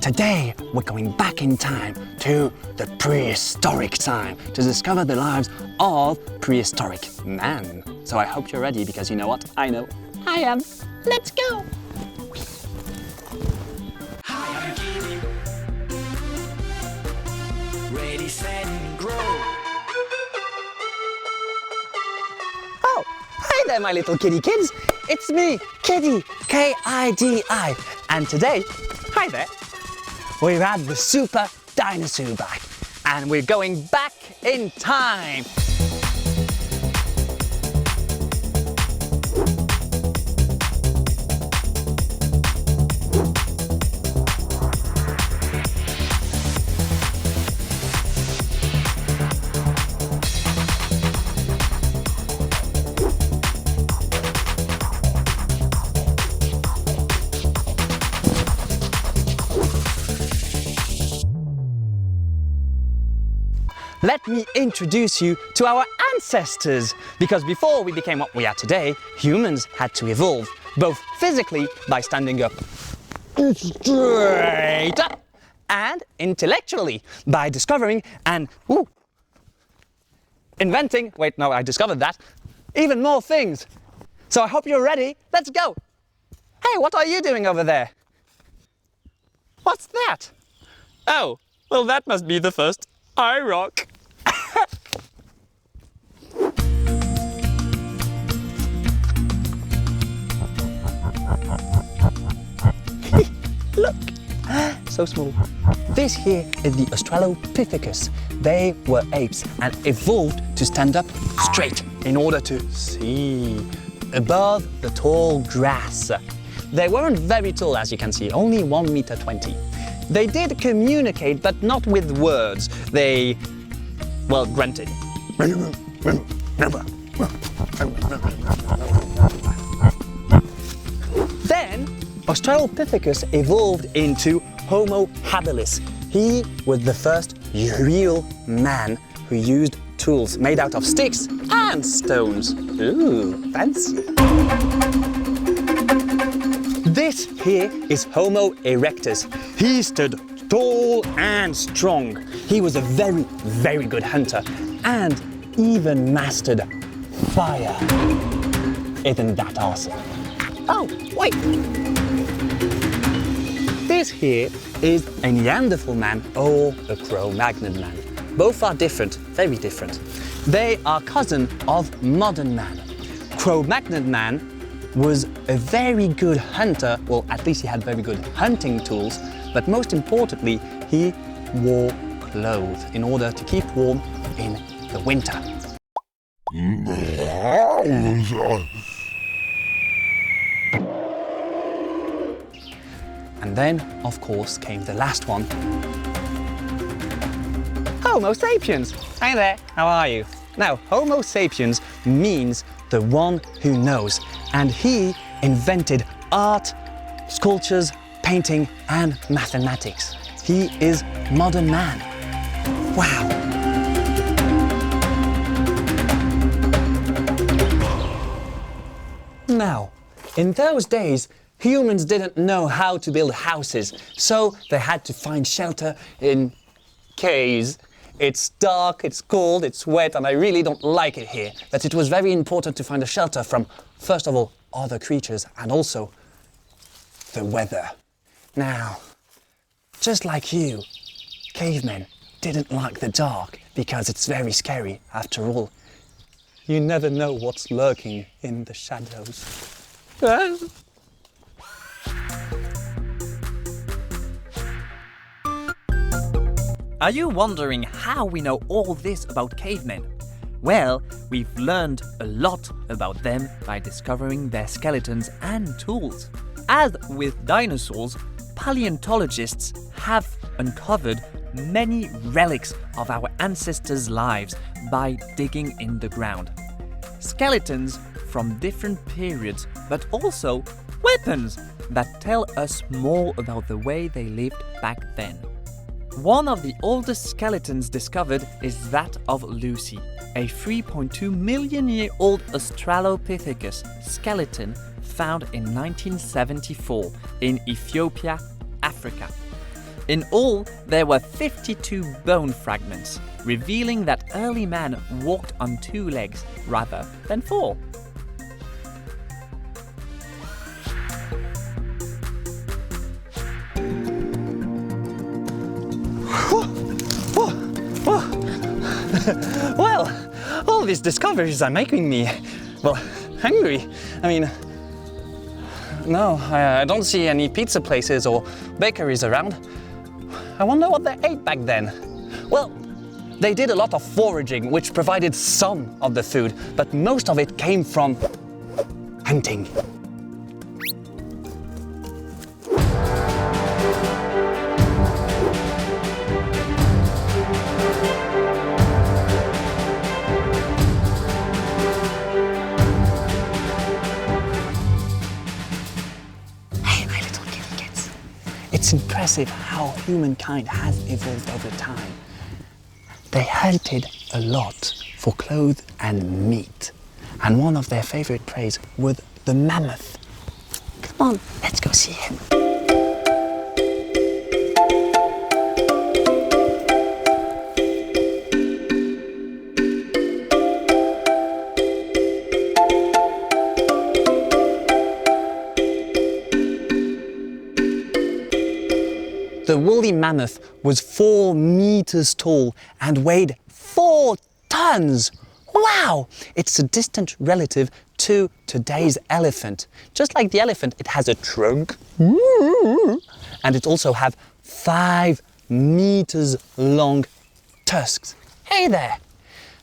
Today, we're going back in time to the prehistoric time to discover the lives of prehistoric man. So I hope you're ready because you know what? I know I am. Let's go! Hi, I'm Kiddy. Ready, set, grow. Oh, hi there, my little kitty kids. It's me, Kiddy, K-I-D-I. And today, hi there, we've had the super dinosaur back. And we're going back in time. Let me introduce you to our ancestors, because before we became what we are today, humans had to evolve, both physically by standing up straight and intellectually by discovering and inventing, wait, no, I discovered that, even more things. So I hope you're ready. Let's go. Hey, what are you doing over there? What's that? Oh, well, that must be the first eye rock. Look, so small. This here is the Australopithecus. They were apes and evolved to stand up straight in order to see above the tall grass. They weren't very tall, as you can see, only 1.20 meters. They did communicate, but not with words. They, well, grunted. Then, Australopithecus evolved into Homo habilis. He was the first real man who used tools made out of sticks and stones. Ooh, fancy. This here is Homo erectus. He stood tall and strong. He was a very, very good hunter and even mastered fire. Isn't that awesome? Oh, wait. This here is a Neanderthal man or a Cro-Magnon man. Both are different, very different. They are cousin of modern man. Cro-Magnon man was a very good hunter, well, at least he had very good hunting tools, but most importantly, he wore clothes in order to keep warm in the winter. And then, of course, came the last one. Homo sapiens! Hi there, how are you? Now, Homo sapiens means the one who knows, and he invented art, sculptures, painting, and mathematics. He is modern man. Wow! Now, in those days, humans didn't know how to build houses, so they had to find shelter in caves. It's dark, it's cold, it's wet, and I really don't like it here. But it was very important to find a shelter from, first of all, other creatures, and also the weather. Now, just like you, cavemen didn't like the dark because it's very scary. After all, you never know what's lurking in the shadows. Are you wondering how we know all this about cavemen? Well, we've learned a lot about them by discovering their skeletons and tools. As with dinosaurs, paleontologists have uncovered many relics of our ancestors' lives by digging in the ground. Skeletons from different periods, but also weapons that tell us more about the way they lived back then. One of the oldest skeletons discovered is that of Lucy, a 3.2 million year old Australopithecus skeleton found in 1974 in Ethiopia, Africa. In all, there were 52 bone fragments, revealing that early man walked on 2 legs rather than 4. Well, all these discoveries are making me, well, hungry. I mean, no, I don't see any pizza places or bakeries around. I wonder what they ate back then. Well, they did a lot of foraging, which provided some of the food, but most of it came from hunting. It's impressive how humankind has evolved over time. They hunted a lot for clothes and meat. And one of their favorite prey was the mammoth. Come on, let's go see him. The woolly mammoth was 4 meters tall and weighed 4 tons. Wow! It's a distant relative to today's elephant. Just like the elephant, it has a trunk. And it also has 5 meters long tusks. Hey there!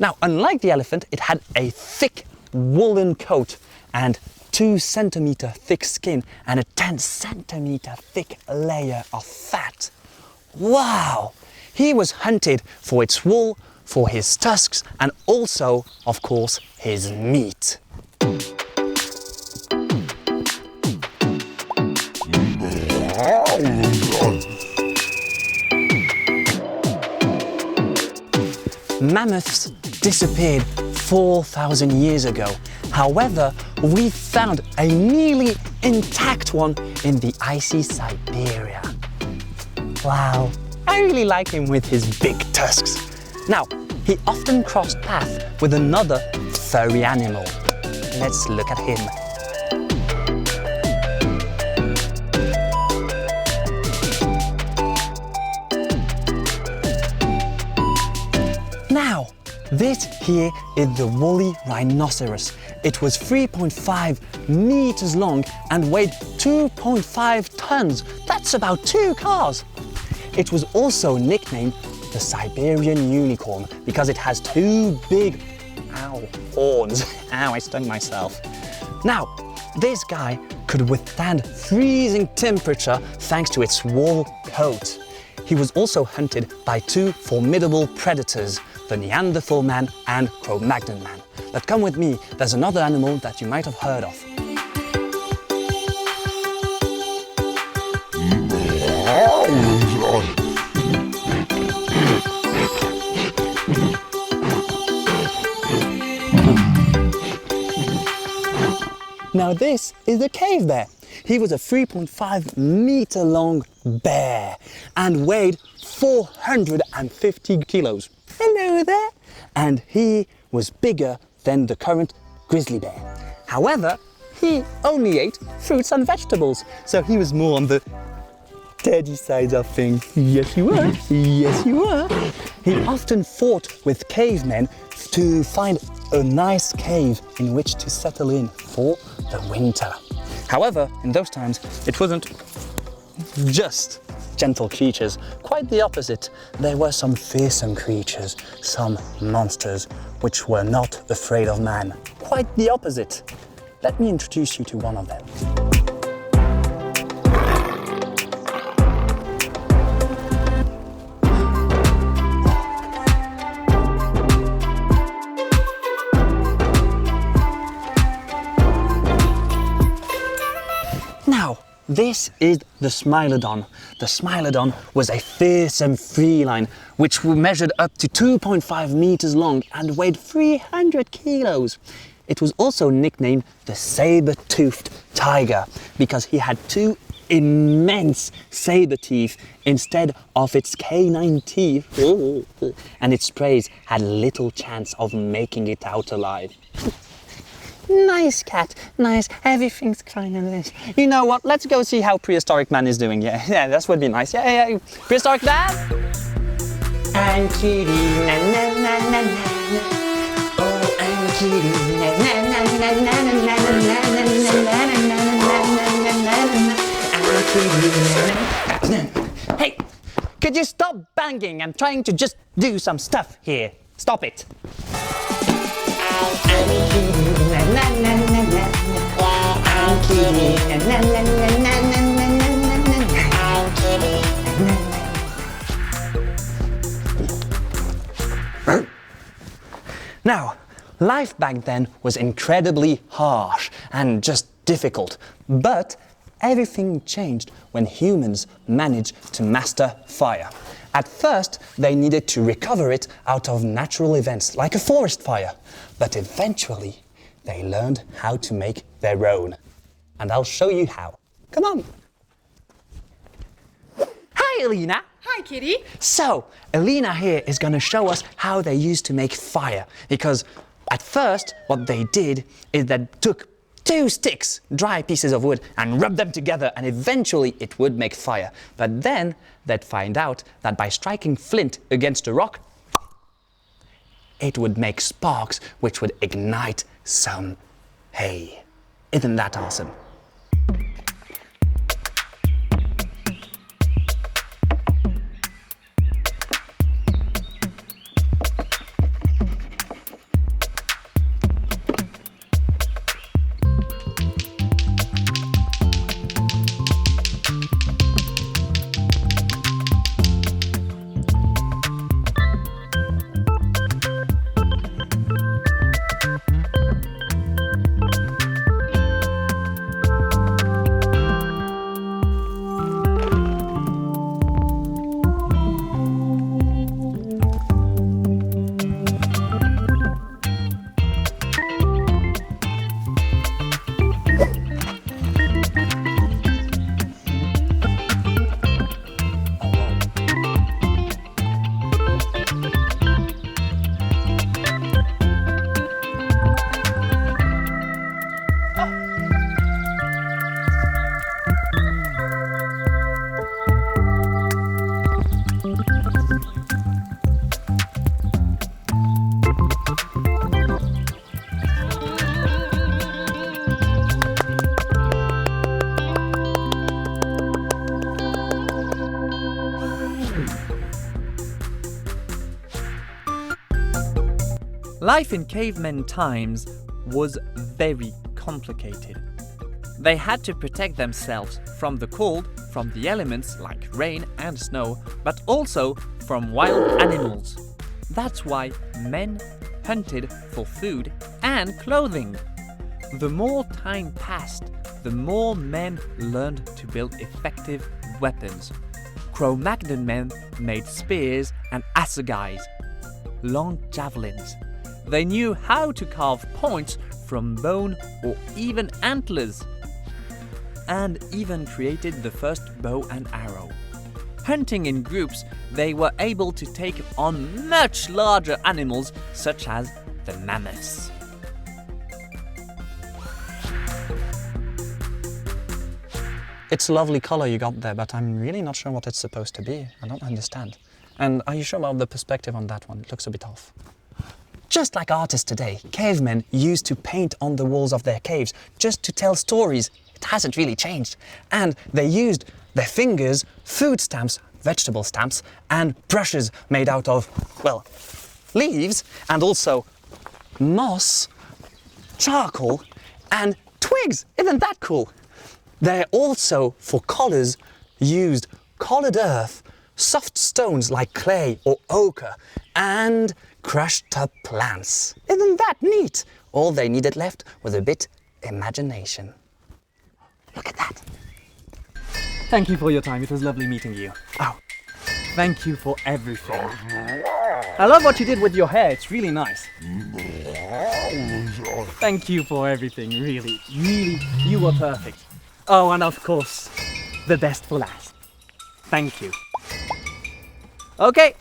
Now, unlike the elephant, it had a thick woolen coat and 2 centimeter thick skin and a 10 centimeter thick layer of fat. Wow! He was hunted for its wool, for his tusks, and also, of course, his meat. Mammoths disappeared 4,000 years ago. However, we found a nearly intact one in the icy Siberia. Wow, I really like him with his big tusks. Now, he often crossed paths with another furry animal. Let's look at him. Now, this here is the woolly rhinoceros. It was 3.5 meters long and weighed 2.5 tons. That's about 2 cars. It was also nicknamed the Siberian unicorn because it has 2 big, horns. Ow, I stung myself. Now, this guy could withstand freezing temperature thanks to its wool coat. He was also hunted by 2 formidable predators, the Neanderthal man and Cro-Magnon man. But come with me, there's another animal that you might have heard of. Now this is the cave bear. He was a 3.5 meter long bear and weighed 450 kilos. Hello there. And he was bigger than the current grizzly bear. However, he only ate fruits and vegetables, so he was more on the dirty side of things. Yes, you were. Yes, you were. He often fought with cavemen to find a nice cave in which to settle in for the winter. However, in those times, it wasn't just gentle creatures. Quite the opposite. There were some fearsome creatures, some monsters, which were not afraid of man. Quite the opposite. Let me introduce you to one of them. Now, this is the Smilodon. The Smilodon was a fearsome feline which measured up to 2.5 meters long and weighed 300 kilos. it was also nicknamed the saber-toothed tiger because he had two immense saber teeth instead of its canine teeth. And its prey had little chance of making it out alive. Nice cat, nice, everything's fine in this. You know what, let's go see how Prehistoric Man is doing. Yeah, that would be nice. Yeah. Prehistoric Dad? And Kitty, na na na na na. Oh, and Kitty, na na na na na na na na na na na. Hey, could you stop banging? I'm trying to just do some stuff here. Stop it. Now, life back then was incredibly harsh and just difficult, but everything changed when humans managed to master fire. At first, they needed to recover it out of natural events, like a forest fire. But eventually, they learned how to make their own. And I'll show you how. Come on. Hi, Alina. Hi, Kitty. So, Alina here is going to show us how they used to make fire. Because at first, what they did is they took 2 sticks, dry pieces of wood, and rubbed them together, and eventually it would make fire. But then they'd find out that by striking flint against a rock, it would make sparks which would ignite some hay. Isn't that awesome? Life in cavemen times was very complicated. They had to protect themselves from the cold, from the elements like rain and snow, but also from wild animals. That's why men hunted for food and clothing. The more time passed, the more men learned to build effective weapons. Cro-Magnon men made spears and assegais, long javelins. They knew how to carve points from bone or even antlers, and even created the first bow and arrow. Hunting in groups, they were able to take on much larger animals such as the mammoths. It's a lovely color you got there, but I'm really not sure what it's supposed to be. I don't understand. And are you sure about the perspective on that one? It looks a bit off. Just like artists today, cavemen used to paint on the walls of their caves just to tell stories. It hasn't really changed. And they used their fingers, food stamps, vegetable stamps, and brushes made out of, well, leaves, and also moss, charcoal, and twigs. Isn't that cool? They also, for collars, used collared earth, soft stones like clay or ochre, and crushed up plants. Isn't that neat? All they needed left was a bit imagination. Look at that. Thank you for your time. It was lovely meeting you. Oh, Thank you for everything. I love what you did with your hair. It's really nice. Thank you for everything, really, you were perfect. Oh, and of course, the best for last. Thank you. Okay,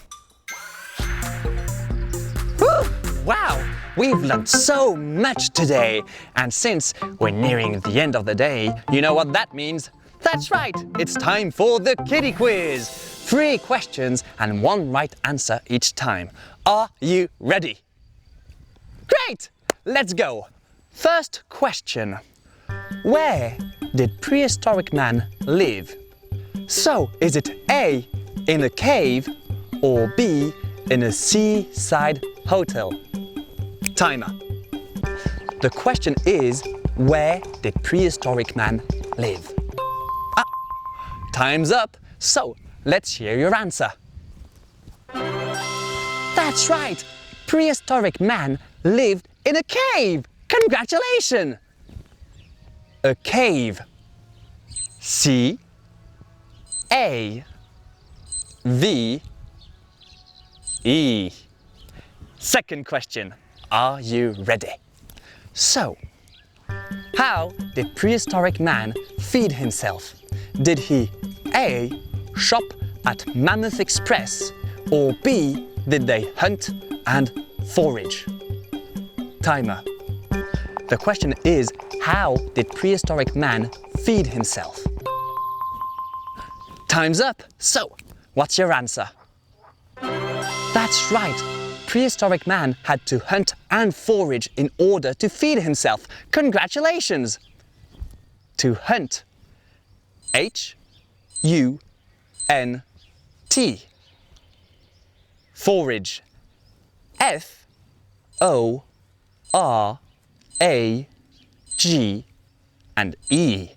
Wow, we've learned so much today. And since we're nearing the end of the day, you know what that means? That's right, it's time for the Kiddie Quiz. 3 questions and 1 right answer each time. Are you ready? Great, let's go. First question. Where did prehistoric man live? So, is it A, in a cave, or B, in a seaside hotel? Timer. The question is, where did prehistoric man live? Time's up, so let's hear your answer. That's right, prehistoric man lived in a cave. Congratulations! A cave. C A V E. Second question. Are you ready? So, how did prehistoric man feed himself? Did he A, shop at Mammoth Express, or B, did they hunt and forage? Timer. The question is, how did prehistoric man feed himself? Time's up, so what's your answer? That's right, prehistoric man had to hunt and forage in order to feed himself. Congratulations! To hunt. H-U-N-T. Forage. F-O-R-A-G and E.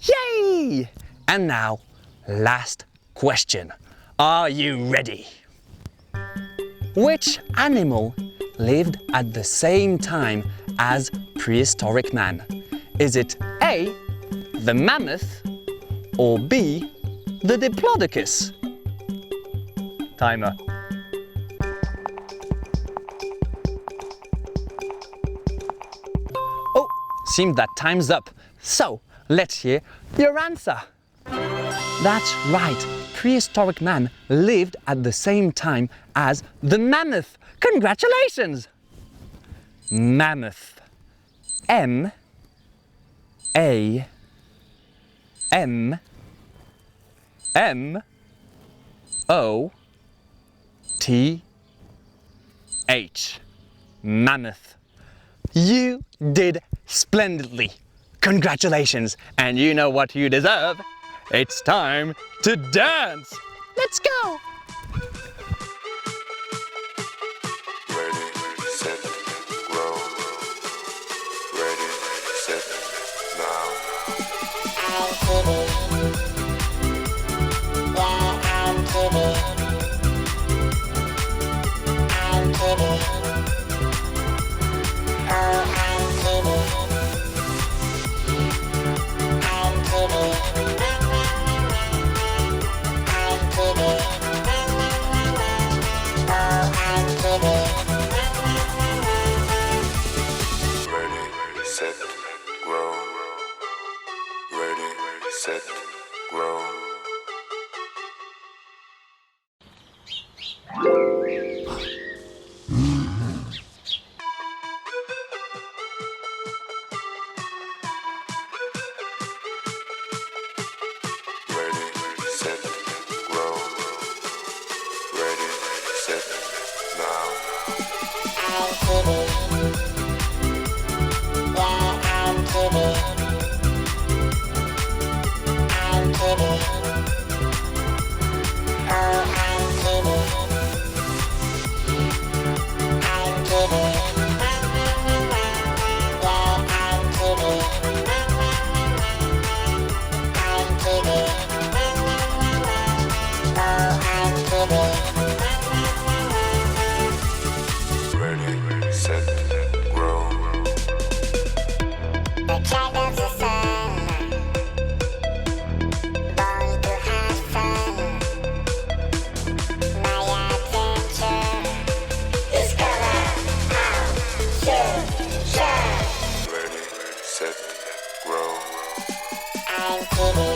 Yay! And now, last question. Are you ready? Which animal lived at the same time as prehistoric man? Is it A, the mammoth, or B, the diplodocus? Timer. Oh, seems that time's up. So, let's hear your answer. That's right, prehistoric man lived at the same time as the mammoth. Congratulations! Mammoth. M A M M O T H. Mammoth. You did splendidly. Congratulations, and you know what you deserve. It's time to dance. Let's go. Ready, set, grow. Ready, set, now. I'm Kiddy. Yeah, I'm Kiddy. I'm Kiddy. Oh, I'm Kiddy. I'm Kiddy. I'm Kiddy. Oh, I'm Kiddy. Ready, set, grow. Ready, set, grow. Ready, set, grow. Ready, set, now. I'm Kiddy. Yeah, I'm Kiddy. I'm Kiddy. Oh, I'm Kiddy. I'm Kiddy. Yeah, I'm Kiddy. I'm Kiddy. Oh, I'm Kiddy. Ready, set, grow. The child of the sun, born Kidibli.